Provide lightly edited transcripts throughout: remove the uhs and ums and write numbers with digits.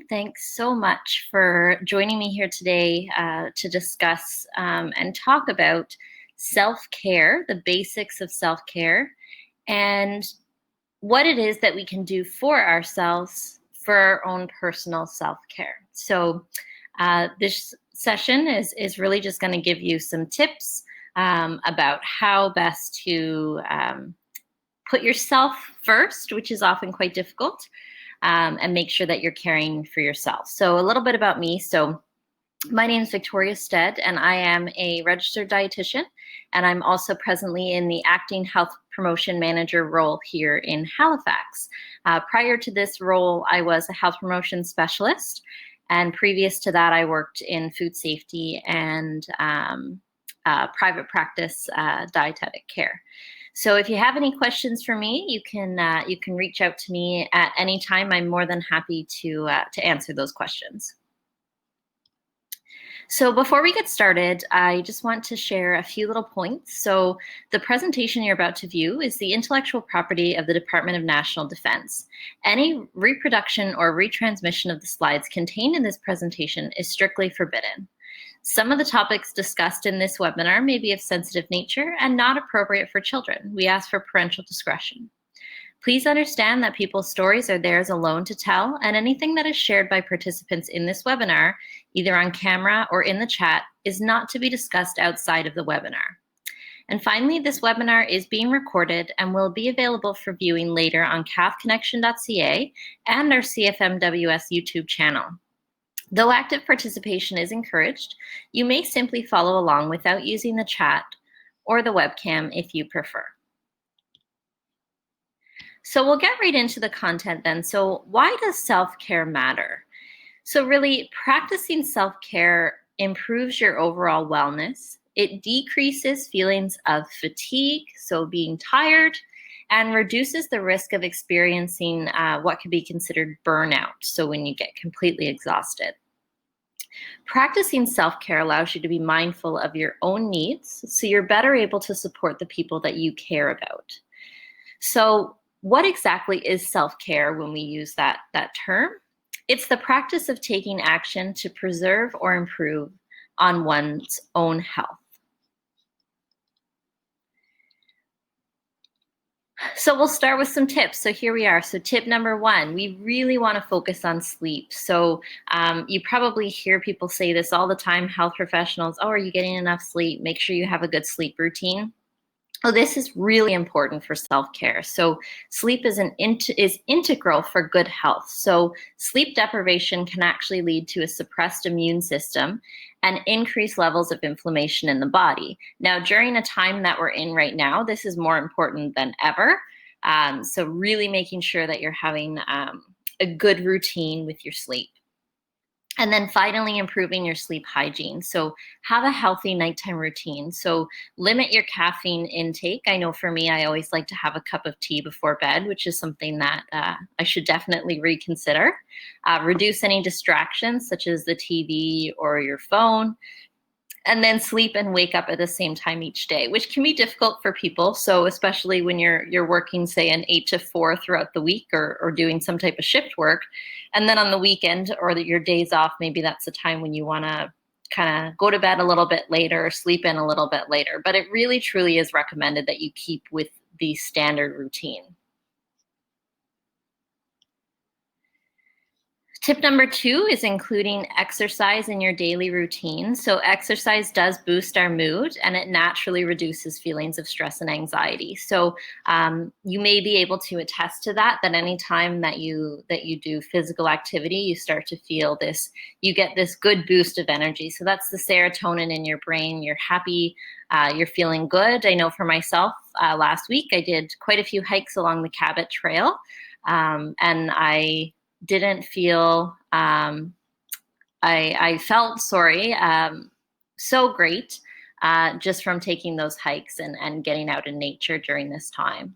Thanks so much for joining me here today to discuss and talk about self-care, the basics of self-care, and what it is that we can do for ourselves for our own personal self-care. So this session is really just going to give you some tips about how best to put yourself first, which is often quite difficult, and make sure that you're caring for yourself. So a little bit about me. So my name is Victoria Stead, and I am a registered dietitian, and I'm also presently in the acting health promotion manager role here in Halifax. Prior to this role, I was a health promotion specialist, and previous to that, I worked in food safety and private practice dietetic care. So if you have any questions for me, you can reach out to me at any time. I'm more than happy to answer those questions. So before we get started, I just want to share a few little points. So the presentation you're about to view is the intellectual property of the Department of National Defense. Any reproduction or retransmission of the slides contained in this presentation is strictly forbidden. Some of the topics discussed in this webinar may be of sensitive nature and not appropriate for children. We ask for parental discretion. Please understand that people's stories are theirs alone to tell, and anything that is shared by participants in this webinar, either on camera or in the chat, is not to be discussed outside of the webinar. And finally, this webinar is being recorded and will be available for viewing later on calfconnection.ca and our CFMWS YouTube channel. Though active participation is encouraged, you may simply follow along without using the chat or the webcam if you prefer. So we'll get right into the content then. So why does self-care matter? So really, practicing self-care improves your overall wellness. It decreases feelings of fatigue, so being tired, and reduces the risk of experiencing what could be considered burnout, so when you get completely exhausted. Practicing self-care allows you to be mindful of your own needs, so you're better able to support the people that you care about. So what exactly is self-care when we use that term? It's the practice of taking action to preserve or improve on one's own health. So we'll start with some tips. So here we are. So tip number one, we really want to focus on sleep. So you probably hear people say this all the time, health professionals, oh, are you getting enough sleep? Make sure you have a good sleep routine. Oh, this is really important for self-care. So sleep is integral for good health. So sleep deprivation can actually lead to a suppressed immune system and increased levels of inflammation in the body. Now, during a time that we're in right now, this is more important than ever. So really making sure that you're having a good routine with your sleep. And then finally, improving your sleep hygiene. So have a healthy nighttime routine. So limit your caffeine intake. I know for me, I always like to have a cup of tea before bed, which is something that I should definitely reconsider. Reduce any distractions such as the TV or your phone. And then sleep and wake up at the same time each day, which can be difficult for people. So especially when you're working, say, an 8 to 4 throughout the week or doing some type of shift work. And then on the weekend or your days off, maybe that's the time when you want to kind of go to bed a little bit later or sleep in a little bit later. But it really, truly is recommended that you keep with the standard routine. Tip number 2 is including exercise in your daily routine. So exercise does boost our mood and it naturally reduces feelings of stress and anxiety. So you may be able to attest to that anytime that you do physical activity, you start to feel this, you get this good boost of energy. So that's the serotonin in your brain. You're happy, you're feeling good. I know for myself, last week I did quite a few hikes along the Cabot Trail, and I didn't feel, I felt, so great just from taking those hikes and getting out in nature during this time.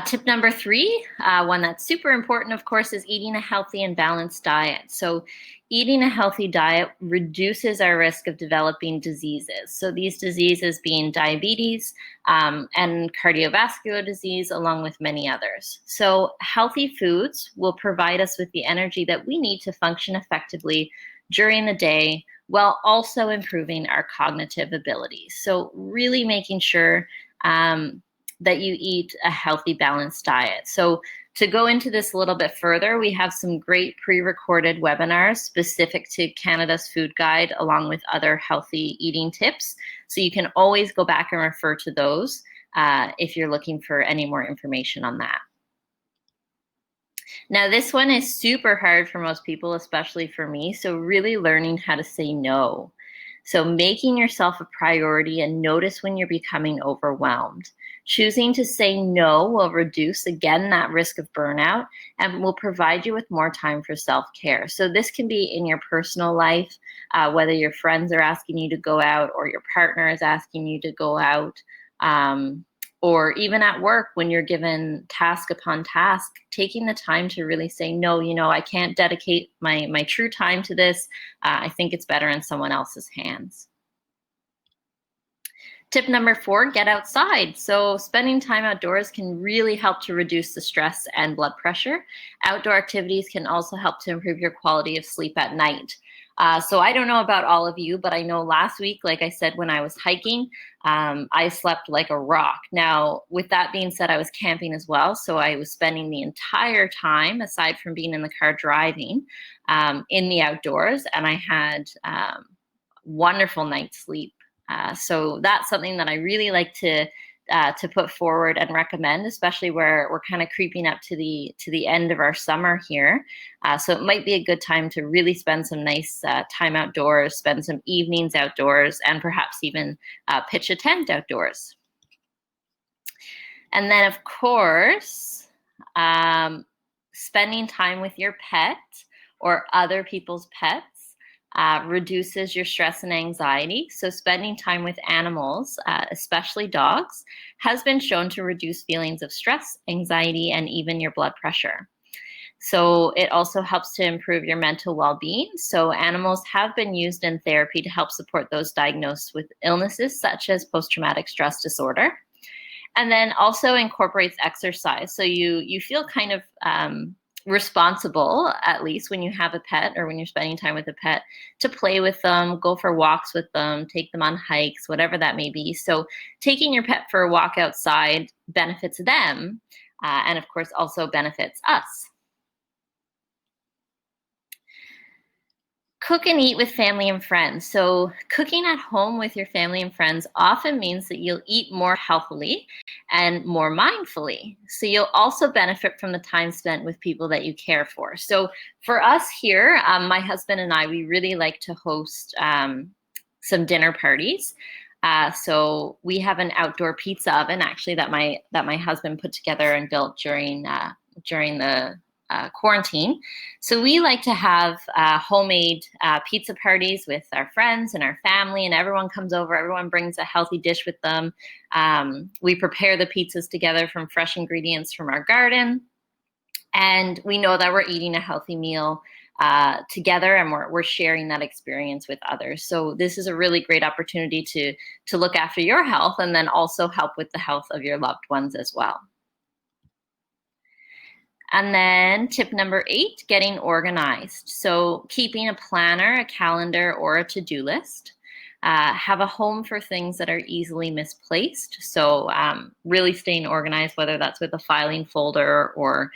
Tip number 3, one that's super important, of course, is eating a healthy and balanced diet. So eating a healthy diet reduces our risk of developing diseases. So these diseases being diabetes and cardiovascular disease, along with many others. So healthy foods will provide us with the energy that we need to function effectively during the day, while also improving our cognitive abilities. So really making sure that you eat a healthy, balanced diet. So to go into this a little bit further, we have some great pre-recorded webinars specific to Canada's Food Guide, along with other healthy eating tips. So you can always go back and refer to those if you're looking for any more information on that. Now, this one is super hard for most people, especially for me. So really learning how to say no. So making yourself a priority and notice when you're becoming overwhelmed. Choosing to say no will reduce, again, that risk of burnout and will provide you with more time for self-care. So this can be in your personal life, whether your friends are asking you to go out or your partner is asking you to go out. Or even at work when you're given task upon task, taking the time to really say, no, I can't dedicate my true time to this. I think it's better in someone else's hands. Tip number 4, get outside. So spending time outdoors can really help to reduce the stress and blood pressure. Outdoor activities can also help to improve your quality of sleep at night. So I don't know about all of you, but I know last week, like I said, when I was hiking, I slept like a rock. Now, with that being said, I was camping as well. So I was spending the entire time, aside from being in the car driving, in the outdoors, and I had wonderful night's sleep. So that's something that I really like to put forward and recommend, especially where we're kind of creeping up to the end of our summer here. So it might be a good time to really spend some nice time outdoors, spend some evenings outdoors, and perhaps even pitch a tent outdoors. And then, of course, spending time with your pet or other people's pets reduces your stress and anxiety. So spending time with animals, especially dogs, has been shown to reduce feelings of stress, anxiety, and even your blood pressure. So it also helps to improve your mental well-being. So animals have been used in therapy to help support those diagnosed with illnesses such as post-traumatic stress disorder. And then also incorporates exercise. So you feel kind of responsible, at least when you have a pet or when you're spending time with a pet, to play with them, go for walks with them, take them on hikes, whatever that may be. So taking your pet for a walk outside benefits them, and of course also benefits us. Cook and eat with family and friends. So cooking at home with your family and friends often means that you'll eat more healthily and more mindfully. So you'll also benefit from the time spent with people that you care for. So for us here, my husband and I, we really like to host some dinner parties. So we have an outdoor pizza oven actually that my husband put together and built during the quarantine. So we like to have homemade pizza parties with our friends and our family, and everyone comes over. Everyone brings a healthy dish with them. We prepare the pizzas together from fresh ingredients from our garden, and we know that we're eating a healthy meal together, and we're sharing that experience with others. So this is a really great opportunity to look after your health and then also help with the health of your loved ones as well. And then tip number 8, getting organized. So keeping a planner, a calendar, or a to-do list. Have a home for things that are easily misplaced. So really staying organized, whether that's with a filing folder or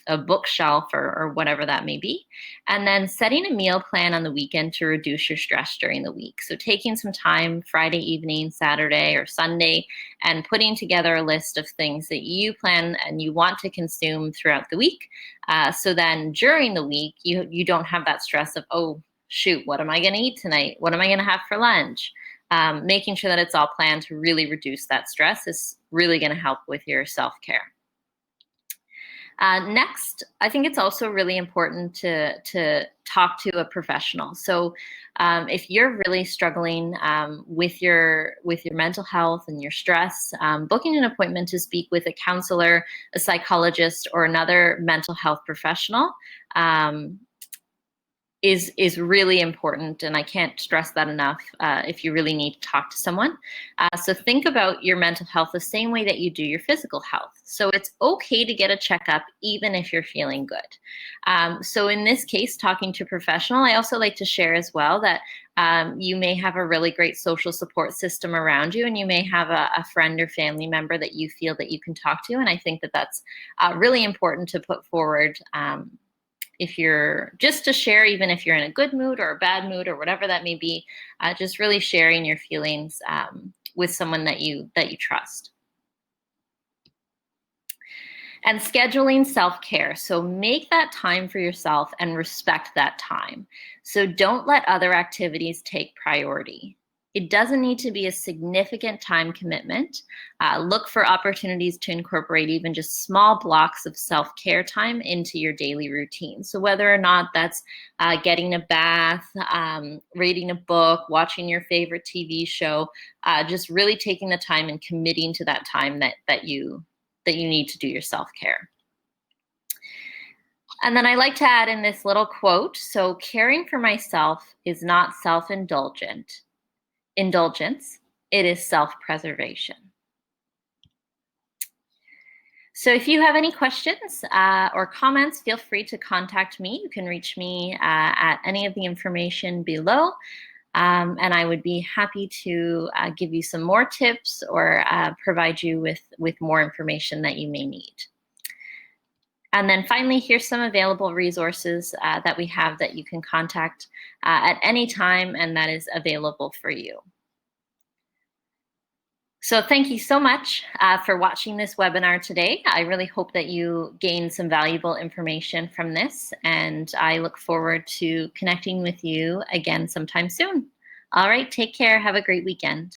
a bookshelf or whatever that may be. And then setting a meal plan on the weekend to reduce your stress during the week. So taking some time Friday evening, Saturday, or Sunday, and putting together a list of things that you plan and you want to consume throughout the week. So then during the week, you don't have that stress of, oh, shoot, what am I going to eat tonight? What am I going to have for lunch? Making sure that it's all planned to really reduce that stress is really going to help with your self-care. Next, I think it's also really important to talk to a professional. So, if you're really struggling with your mental health and your stress, booking an appointment to speak with a counselor, a psychologist, or another mental health professional um, is really important, and I can't stress that enough. If you really need to talk to someone, so think about your mental health the same way that you do your physical health. So it's okay to get a checkup even if you're feeling good. So in this case, talking to a professional, I also like to share as well that you may have a really great social support system around you, and you may have a friend or family member that you feel that you can talk to, and I think that that's really important to put forward. If you're just to share, even if you're in a good mood or a bad mood or whatever that may be, just really sharing your feelings with someone that you trust. And scheduling self-care. So make that time for yourself and respect that time. So don't let other activities take priority. It doesn't need to be a significant time commitment. Look for opportunities to incorporate even just small blocks of self-care time into your daily routine. So whether or not that's getting a bath, reading a book, watching your favorite TV show, just really taking the time and committing to that time that you need to do your self-care. And then I like to add in this little quote. So caring for myself is not indulgence, it is self-preservation. So if you have any questions or comments, feel free to contact me. You can reach me at any of the information below. And I would be happy to give you some more tips or provide you with more information that you may need. And then finally, here's some available resources that we have that you can contact at any time, and that is available for you. So thank you so much for watching this webinar today. I really hope that you gained some valuable information from this, and I look forward to connecting with you again sometime soon. All right, take care. Have a great weekend.